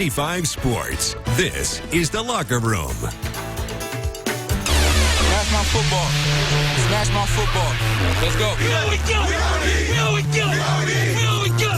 55 Sports. This is The Locker Room. Smash my football. Smash my football. Let's go. We know we do it. We know we do it. We know we do it.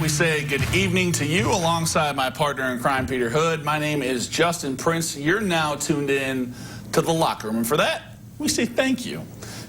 We say good evening to you alongside my partner in crime, Peter Hood. My name is Justin Prince. You're now tuned in to The Locker Room. And for that, we say thank you.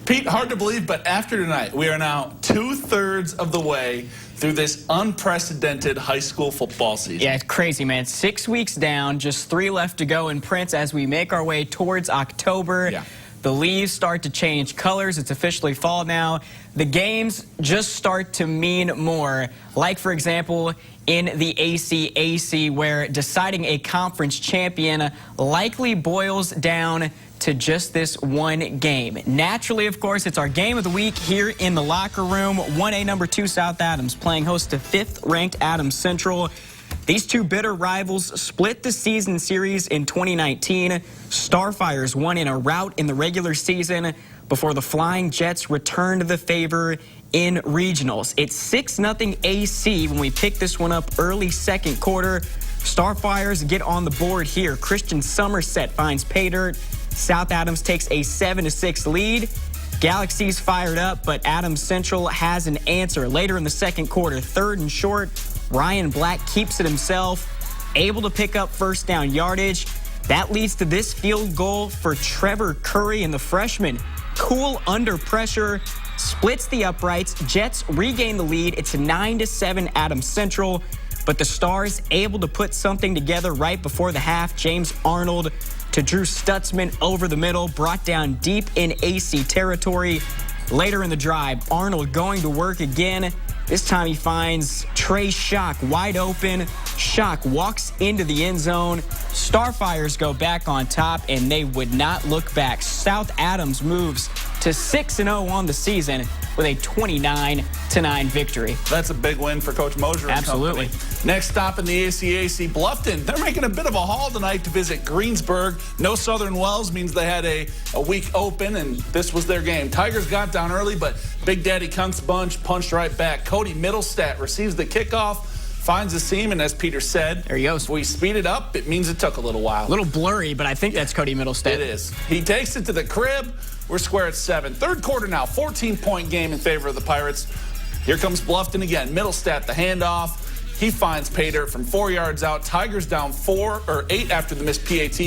Pete, hard to believe, but after tonight, we are now 2/3 of the way through this unprecedented high school football season. Yeah, it's crazy, man. 6 weeks down, just 3 left to go in Prince as we make our way towards October. Yeah. The leaves start to change colors. It's officially fall now. The games just start to mean more. Like, for example, in the ACAC, where deciding a conference champion likely boils down to just this one game. Naturally, of course, it's our game of the week here in the locker room. 1A number 2 South Adams playing host to 5th-ranked Adams Central. These two bitter rivals split the season series in 2019. Starfires won in a rout in the regular season before the Flying Jets returned the favor in regionals. It's 6-0 AC when we pick this one up early second quarter. Starfires get on the board here. Christian Somerset finds pay dirt. South Adams takes a 7-6 lead. Galaxy's fired up, but Adams Central has an answer. Later in the second quarter, 3rd and short, Ryan Black keeps it himself, able to pick up first down yardage. That leads to this field goal for Trevor Curry, and the freshman, cool under pressure, splits the uprights. Jets regain the lead. It's 9-7 Adams Central, but the Stars able to put something together right before the half. James Arnold to Drew Stutzman over the middle, brought down deep in AC territory. Later in the drive, Arnold going to work again. This time he finds Trey Schock wide open. Schock walks into the end zone. Starfires go back on top, and they would not look back. South Adams moves to 6-0 on the season with a 29-9 victory. That's a big win for Coach Moser and Absolutely. company. Next stop in the ACAC, Bluffton. They're making a bit of a haul tonight to visit Greensburg. No Southern Wells means they had a week open, and this was their game. Tigers got down early, but Big Daddy Kunk's bunch punched right back. Cody Middlestat receives the kickoff, finds the seam, and as Peter said, there he goes. If we speed it up, it means it took a little while. A little blurry, but I think that's Cody Middlestat. It is. He takes it to the crib. We're square at 7. Third quarter now, 14-point game in favor of the Pirates. Here comes Bluffton again. Middlestat, the handoff. He finds pay dirt from 4 yards out. Tigers down 8 after the missed PAT,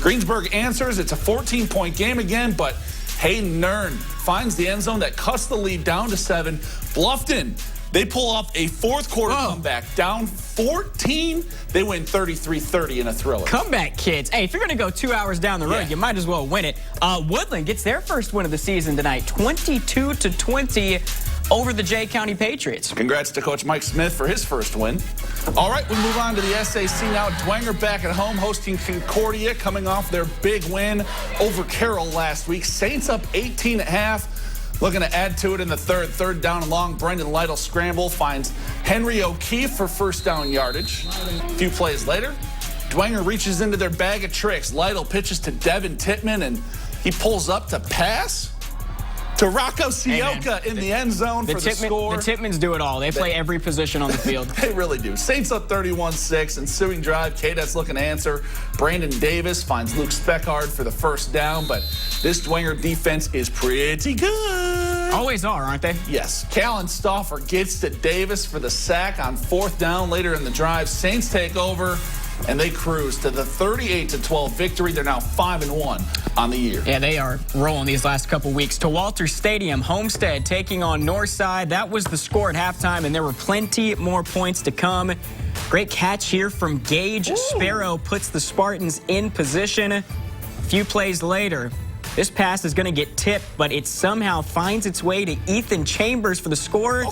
Greensburg answers. It's a 14-point game again, but Hayden Nern finds the end zone that cuts the lead down to 7. Bluffton, they pull off a fourth quarter comeback. Down 14, they win 33-30 in a thriller. Comeback kids. Hey, if you're going to go 2 hours down the road, you might as well win it. Woodland gets their first win of the season tonight, 22-20 over the Jay County Patriots. Congrats to Coach Mike Smith for his first win. All right, we move on to the SAC now. Dwenger back at home hosting Concordia, coming off their big win over Carroll last week. Saints up 18-0. Looking to add to it in the third down and long. Brendan Lytle scramble, finds Henry O'Keefe for first down yardage. A few plays later, Dwenger reaches into their bag of tricks. Lytle pitches to Devin Tittman, and he pulls up to pass. to Rocco Sioka in the end zone for the score. The Titmans do it all. They play every position on the field. They really do. Saints up 31-6. Ensuing drive, Cadet's looking to answer. Brandon Davis finds Luke Speckard for the first down, but this Dwenger defense is pretty good. Always are, aren't they? Yes. Callan Stauffer gets to Davis for the sack on 4th down later in the drive. Saints take over, and they cruise to the 38-12 victory. They're now 5-1 on the year. Yeah, they are rolling these last couple weeks. To Walter Stadium, Homestead taking on Northside. That was the score at halftime, and there were plenty more points to come. Great catch here from Gage. Ooh. Sparrow puts the Spartans in position. A few plays later, this pass is going to get tipped, but it somehow finds its way to Ethan Chambers for the score.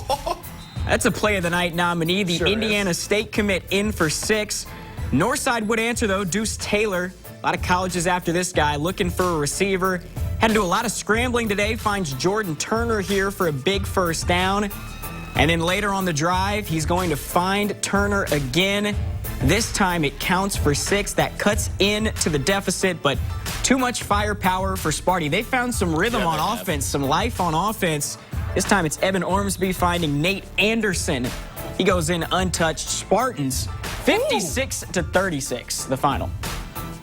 That's a play of the night nominee. The Indiana State commit in for 6. Northside would answer, though. Deuce Taylor, a lot of colleges after this guy, looking for a receiver. Had to do a lot of scrambling today. Finds Jordan Turner here for a big first down. And then later on the drive, he's going to find Turner again. This time it counts for 6. That cuts into the deficit, but too much firepower for Sparty. They found some rhythm on offense, some life on offense. This time it's Evan Ormsby finding Nate Anderson. He goes in untouched. Spartans 56-36, the final.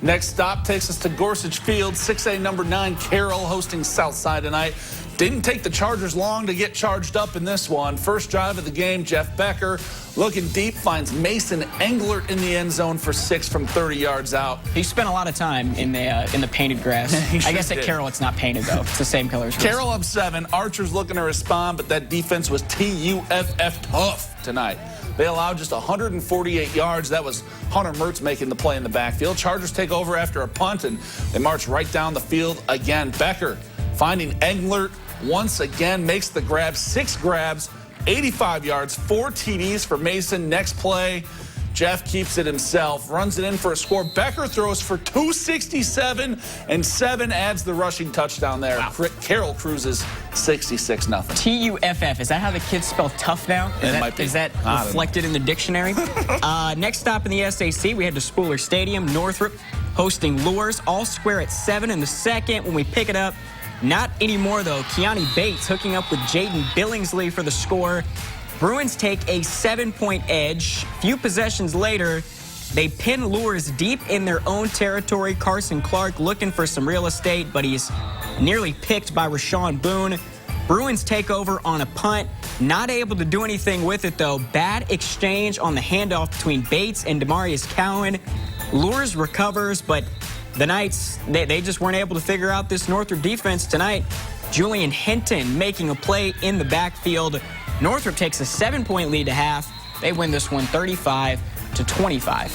Next stop takes us to Gorsuch Field. 6A number 9 Carroll hosting Southside tonight. Didn't take the Chargers long to get charged up in this one. First drive of the game, Jeff Becker looking deep, finds Mason Englert in the end zone for 6 from 30 yards out. He spent a lot of time in the painted grass. I guess at Carroll it's not painted, though. It's the same colors. Carroll up 7. Archer's looking to respond, but that defense was TUFF tough tonight. They allowed just 148 yards. That was Hunter Mertz making the play in the backfield. Chargers take over after a punt, and they march right down the field again. Becker finding Englert once again, makes the grab. 6 grabs, 85 yards, 4 TDs for Mason. Next play, Jeff keeps it himself, runs it in for a score. Becker throws for 267, and 7 adds the rushing touchdown there. Wow. Carroll cruises 66-0. TUFF, is that how the kids spell tough now? Is that reflected in the dictionary? Next stop in the SAC, we head to Spooler Stadium. Northrop hosting Lures. All square at 7 in the second. When we pick it up, not anymore, though. Keani Bates hooking up with Jaden Billingsley for the score. Bruins take a 7-point edge. Few possessions later, they pin Lures deep in their own territory. Carson Clark looking for some real estate, but he's nearly picked by Rashawn Boone. Bruins take over on a punt. Not able to do anything with it, though. Bad exchange on the handoff between Bates and Demarius Cowan. Lures recovers, but the Knights, they just weren't able to figure out this Northrop defense tonight. Julian Hinton making a play in the backfield. Northrop takes a 7-point lead to half. They win this one 35-25.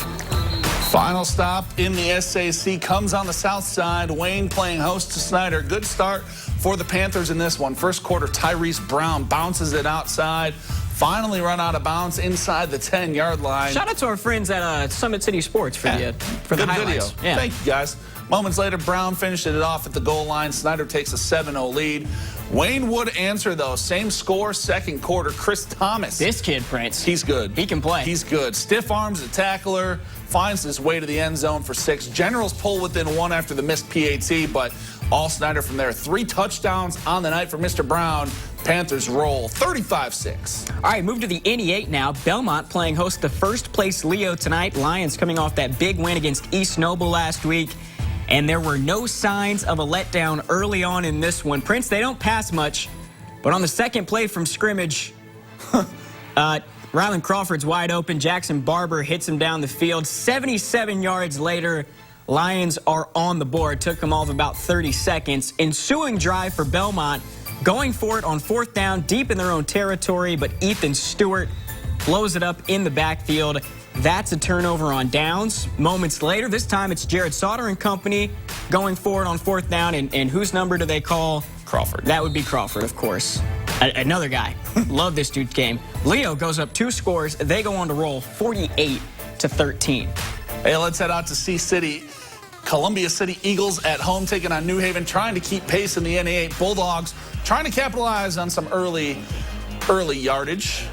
Final stop in the SAC comes on the south side. Wayne playing host to Snyder. Good start for the Panthers in this one. First quarter, Tyrese Brown bounces it outside. Finally run out of bounds inside the 10-yard line. Shout out to our friends at Summit City Sports for the highlights. Video. Yeah. Thank you, guys. Moments later, Brown finished it off at the goal line. Snyder takes a 7-0 lead. Wayne would answer, though. Same score, second quarter. Chris Thomas. This kid, Prince. He's good. He can play. He's good. Stiff arms a tackler. Finds his way to the end zone for 6. Generals pull within 1 after the missed PAT, but all Snyder from there. 3 touchdowns on the night for Mr. Brown. Panthers roll 35-6. All right, move to the NE8 now. Belmont playing host to first-place Leo tonight. Lions coming off that big win against East Noble last week. And there were no signs of a letdown early on in this one. Prince, they don't pass much, but on the second play from scrimmage, Rylan Crawford's wide open. Jackson Barber hits him down the field. 77 yards later, Lions are on the board. Took them all of about 30 seconds. Ensuing drive for Belmont, going for it on 4th down, deep in their own territory, but Ethan Stewart blows it up in the backfield. That's a turnover on downs. Moments later, this time it's Jared Sauter and company going forward on 4th down. And whose number do they call? Crawford. That would be Crawford, of course. Another guy. Love this dude's game. Leo goes up 2 scores. They go on to roll 48-13. Hey, let's head out to C-City. Columbia City Eagles at home taking on New Haven, trying to keep pace in the NE8. Bulldogs trying to capitalize on some early yardage.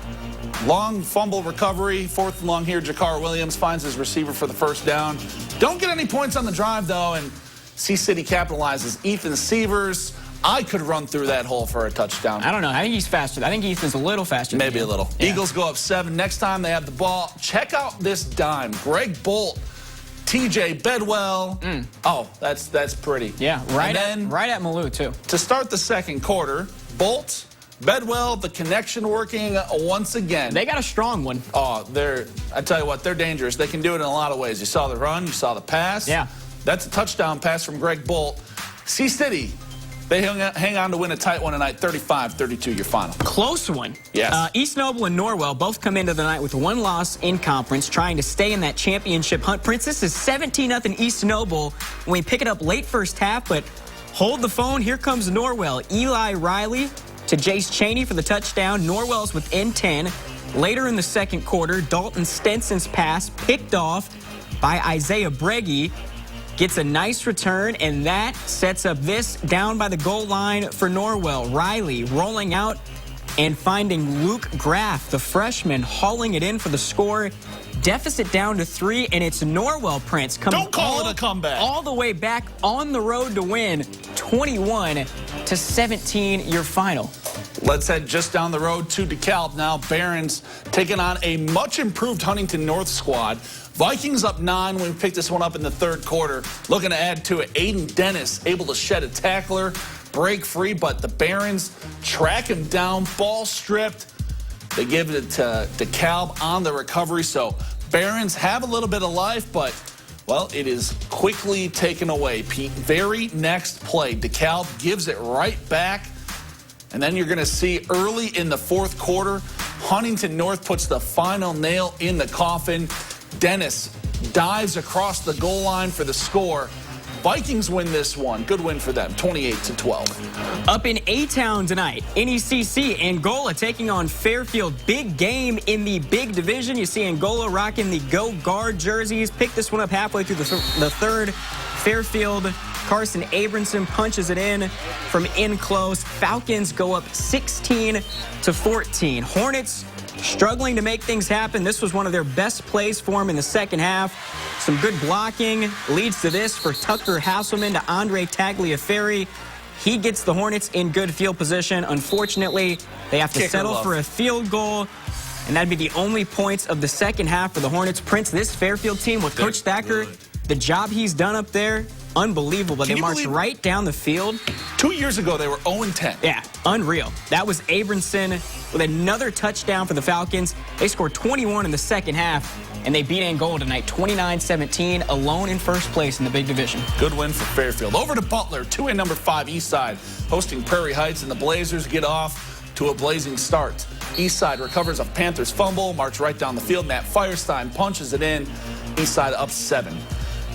Long fumble recovery, 4th and long here. Jakar Williams finds his receiver for the first down. Don't get any points on the drive, though, and C-City capitalizes. Ethan Sievers I could run through that hole for a touchdown. I don't know. I think he's faster. I think Ethan's a little faster. Maybe a little. Yeah. Eagles go up 7. Next time they have the ball, check out this dime. Greg Bolt, TJ Bedwell. Oh, that's pretty. Yeah, right at Malou, too. To start the second quarter, Bolt, Bedwell, the connection working once again. They got a strong one. Oh, I tell you what, they're dangerous. They can do it in a lot of ways. You saw the run, you saw the pass. Yeah. That's a touchdown pass from Greg Bolt. C-City, they hang on to win a tight one tonight, 35-32, your final. Close one. Yes. East Noble and Norwell both come into the night with one loss in conference, trying to stay in that championship hunt. Prince, this is 17-0 East Noble when we pick it up late first half, but hold the phone. Here comes Norwell. Eli Riley to Jace Cheney for the touchdown. Norwell's within 10. Later in the second quarter, Dalton Stenson's pass picked off by Isaiah Breggy. Gets a nice return, and that sets up this down by the goal line for Norwell. Riley rolling out and finding Luke Graff, the freshman, hauling it in for the score. Deficit down to 3, and it's Norwell, Prince, coming Don't call it a comeback. All the way back on the road to win 21-17, your final. Let's head just down the road to DeKalb now. Barons taking on a much improved Huntington North squad. Vikings up 9 when we picked this one up in the third quarter. Looking to add to it. Aiden Dennis able to shed a tackler, break free, but the Barons track him down, ball stripped. They give it to DeKalb on the recovery. So Barons have a little bit of life, but, well, it is quickly taken away, Pete. Very next play, DeKalb gives it right back. And then you're going to see early in the fourth quarter, Huntington North puts the final nail in the coffin. Dennis dives across the goal line for the score. Vikings win this one. Good win for them, 28-12. Up in A-Town tonight, NECC, Angola taking on Fairfield. Big game in the big division. You see Angola rocking the Go Guard jerseys. Pick this one up halfway through the third. Fairfield, Carson Abramson punches it in from in close. Falcons go up 16-14. Hornets struggling to make things happen. This was one of their best plays for them in the second half. Some good blocking leads to this for Tucker Hasselman to Andre Tagliaferri. He gets the Hornets in good field position. Unfortunately, they have to settle for a field goal, and that'd be the only points of the second half for the Hornets. Prince, this Fairfield team with Coach Thacker, the job he's done up there, unbelievable. They marched right down the field. 2 years ago, they were 0-10. Yeah, unreal. That was Abramson with another touchdown for the Falcons. They scored 21 in the second half, and they beat Angola tonight 29-17, alone in first place in the big division. Good win for Fairfield. Over to Butler, 2A number 5 Eastside, hosting Prairie Heights, and the Blazers get off to a blazing start. Eastside recovers a Panthers fumble, march right down the field. Matt Firestein punches it in. Eastside up 7.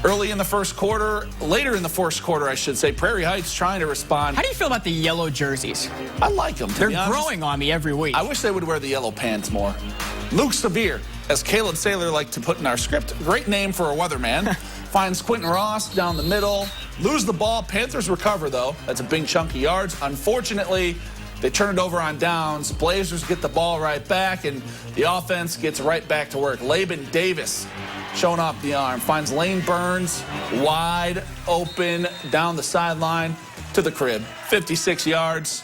Early in the first quarter, later in the first quarter, I should say, Prairie Heights trying to respond. How do you feel about the yellow jerseys? I like them. They're growing on me every week. I wish they would wear the yellow pants more. Luke Severe, as Caleb Saylor liked to put in our script, great name for a weatherman, finds Quentin Ross down the middle, lose the ball. Panthers recover, though. That's a big chunk of yards. Unfortunately, they turn it over on downs. Blazers get the ball right back, and the offense gets right back to work. Laban Davis showing off the arm, finds Lane Burns wide open down the sideline to the crib. 56 yards.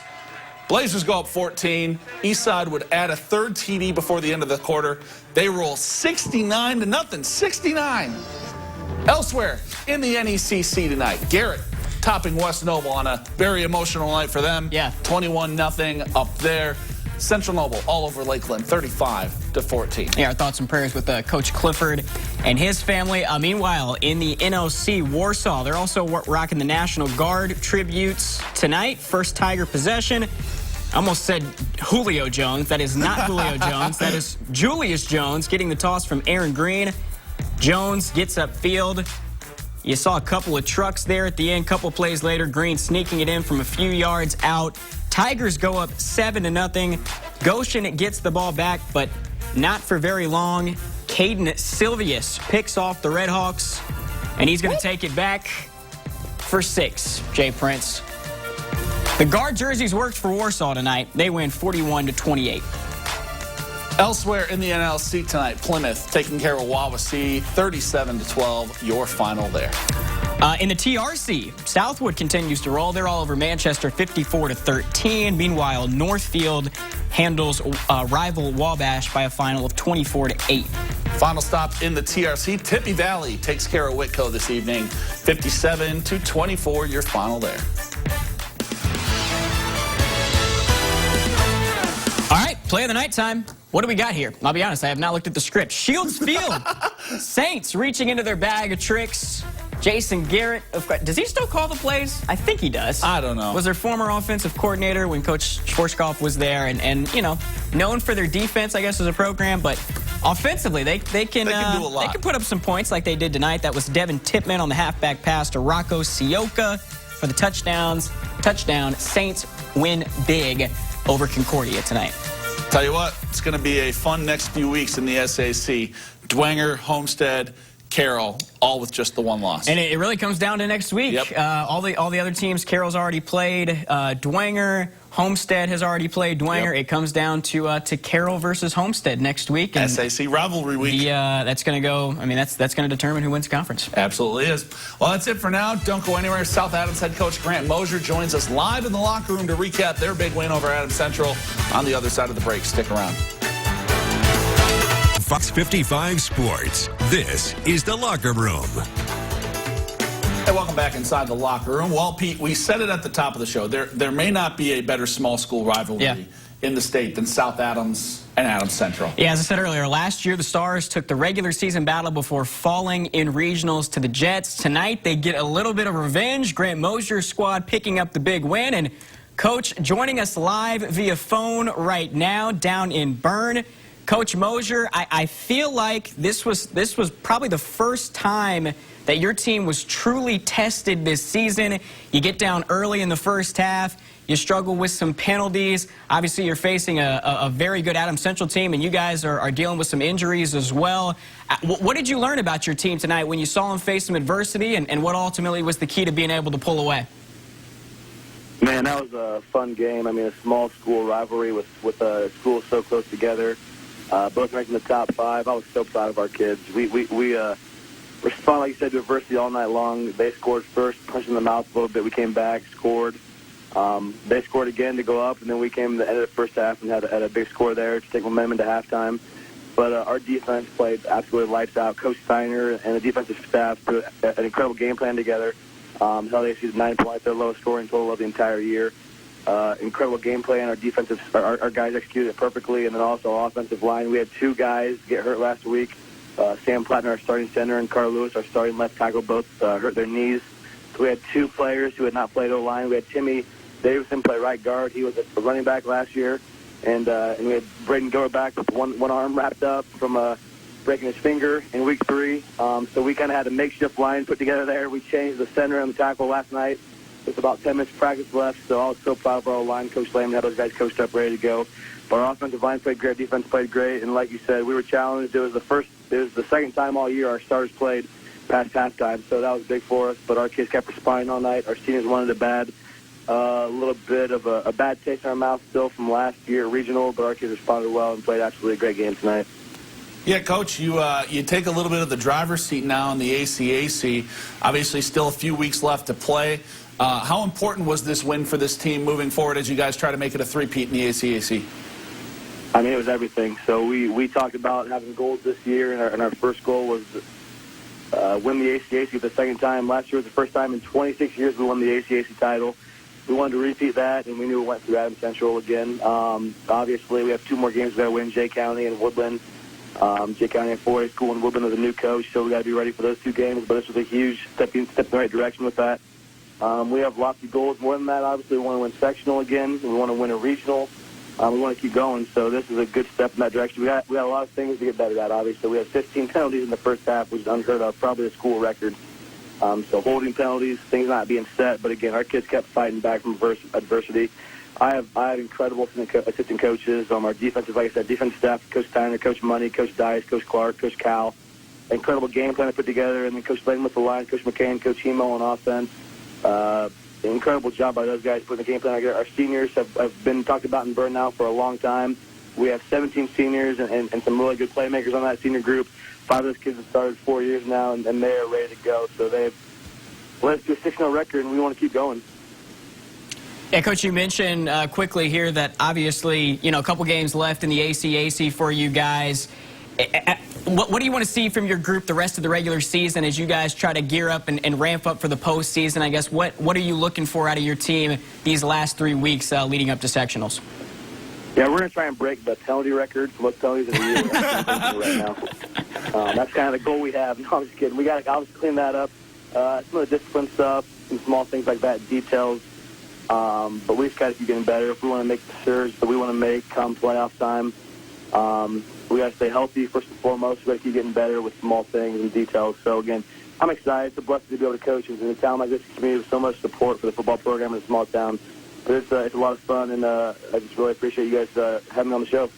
Blazers go up 14. Eastside would add a third TD before the end of the quarter. They roll 69-0. 69. Elsewhere in the NECC tonight, Garrett topping West Noble on a very emotional night for them. Yeah. 21-0 up there. Central Noble all over Lakeland, 35-14. Yeah, our thoughts and prayers with Coach Clifford and his family. Meanwhile, in the NOC, Warsaw, they're also rocking the National Guard tributes tonight. First Tiger possession. I almost said Julio Jones. That is not Julio Jones. That is Julius Jones getting the toss from Aaron Green. Jones gets upfield. You saw a couple of trucks there at the end. Couple plays later, Green sneaking it in from a few yards out. Tigers go up 7-0. Goshen gets the ball back, but not for very long. Caden Silvius picks off the Redhawks, and he's going to take it back for 6, Jay Prince. The guard jerseys worked for Warsaw tonight. They win 41-28. Elsewhere in the NLC tonight, Plymouth taking care of Wawasee, 37-12, your final there. In the TRC, Southwood continues to roll. They're all over Manchester 54-13. Meanwhile, Northfield handles rival Wabash by a final of 24-8. Final stop in the TRC, Tippy Valley takes care of Whitco this evening, 57-24, your final there. All right, play of the night time. What do we got here? I'll be honest, I have not looked at the script. Shields Field, Saints reaching into their bag of tricks. Jason Garrett, does he still call the plays? I think he does. I don't know. Was their former offensive coordinator when Coach Schwarzkopf was there, and you know, known for their defense, I guess, as a program, but offensively, they can do a lot. They can put up some points like they did tonight. That was Devin Tippman on the halfback pass to Rocco Sioka for the touchdown. Saints win big over Concordia tonight. Tell you what, it's going to be a fun next few weeks in the SAC. Dwenger, Homestead, Carroll, all with just the one loss. And it really comes down to next week. Yep. All the other teams, Carroll's already played. Dwenger, Homestead has already played Dwenger. Yep. It comes down to Carroll versus Homestead next week. And SAC rivalry week. That's going to go. I mean, that's going to determine who wins the conference. Absolutely is. Well, that's it for now. Don't go anywhere. South Adams head coach Grant Moser joins us live in the locker room to recap their big win over Adams Central on the other side of the break. Stick around. Fox 55 Sports. This is The Locker Room. Hey, welcome back inside the locker room. Well, Pete, we said it at the top of the show. There may not be a better small school rivalry in the state than South Adams and Adams Central. Yeah, as I said earlier, last year the Stars took the regular season battle before falling in regionals to the Jets. Tonight they get a little bit of revenge. Grant Moser's squad picking up the big win. And Coach joining us live via phone right now down in Bern. Coach Moser, I feel like this was probably the first time that your team was truly tested this season. You get down early in the first half. You struggle with some penalties. Obviously, you're facing a very good Adams Central team, and you guys are dealing with some injuries as well. What did you learn about your team tonight when you saw them face some adversity, and what ultimately was the key to being able to pull away? Man, that was a fun game. I mean, a small school rivalry with schools so close together. Both ranked in the top 5. I was so proud of our kids. We responded, like you said, to adversity all night long. They scored first, punched in the mouth a little bit. We came back, scored. They scored again to go up, and then we came to the end of the first half and had a big score there to take momentum into halftime. But our defense played absolutely lights out. Coach Steiner and the defensive staff put an incredible game plan together. Held they exceeded 9 points, their lowest scoring total of the entire year. Incredible game plan. Our guys executed it perfectly, and then also offensive line. We had 2 guys get hurt last week. Sam Plattner, our starting center, and Carl Lewis, our starting left tackle, both hurt their knees. So we had 2 players who had not played O-line. We had Timmy Davidson play right guard. He was a running back last year, and we had Braden Goer back with one arm wrapped up from breaking his finger in week 3. So we kind of had a makeshift line put together there. We changed the center and the tackle last night. With about 10 minutes of practice left, so I was so proud of our line. Coach Lehman had those guys coached up, ready to go. But our offensive line played great, defense played great, and like you said, we were challenged. It was the second time all year our starters played past halftime, so that was big for us. But our kids kept responding all night. Our seniors wanted a little bit of a bad taste in our mouth still from last year regional, but our kids responded well and played absolutely a great game tonight. Yeah, Coach, you take a little bit of the driver's seat now in the ACAC. Obviously, still a few weeks left to play. How important was this win for this team moving forward as you guys try to make it a three-peat in the ACAC? I mean, it was everything. So we talked about having goals this year, and our first goal was win the ACAC for the second time. Last year was the first time in 26 years we won the ACAC title. We wanted to repeat that, and we knew we went through Adams Central again. Obviously, we have 2 more games we got to win, Jay County and Woodland. Jay County and 4A school and Woodland is a new coach, so we got to be ready for those 2 games. But this was a huge step in the right direction with that. We have lofty goals. More than that, obviously, we want to win sectional again. We want to win a regional. We want to keep going. So this is a good step in that direction. We got a lot of things to get better at, obviously. We had 15 penalties in the first half, which is unheard of, probably a school record. So holding penalties, things not being set. But, again, our kids kept fighting back from adversity. I have incredible assistant coaches. Our defensive, like I said, defense staff, Coach Steiner, Coach Money, Coach Dice, Coach Clark, Coach Cal. Incredible game plan to put together. And then Coach Layton with the line, Coach McCain, Coach Hemo on offense. Incredible job by those guys putting the game plan together. Our seniors have been talked about in Bern now for a long time. We have 17 seniors and some really good playmakers on that senior group. 5 of those kids have started 4 years now, and they are ready to go. So they've let's do a 6-0 record, and we want to keep going. Yeah, Coach, you mentioned quickly here that obviously, a couple games left in the ACAC for you guys. What do you want to see from your group the rest of the regular season as you guys try to gear up and ramp up for the postseason? I guess what are you looking for out of your team these last 3 weeks leading up to sectionals? Yeah, we're going to try and break the penalty record for most penalties in the year right now. That's kind of the goal we have. No, I'm just kidding. We got to obviously clean that up. Some of the discipline stuff, some small things like that, details. But we just got to keep getting better. If we want to make the surge that we want to make come playoff time, we got to stay healthy first and foremost. We got to keep getting better with small things and details. So, again, I'm excited. It's a blessing to be able to coach in a town like this community with so much support for the football program in a small town. But it's a lot of fun, and I just really appreciate you guys having me on the show.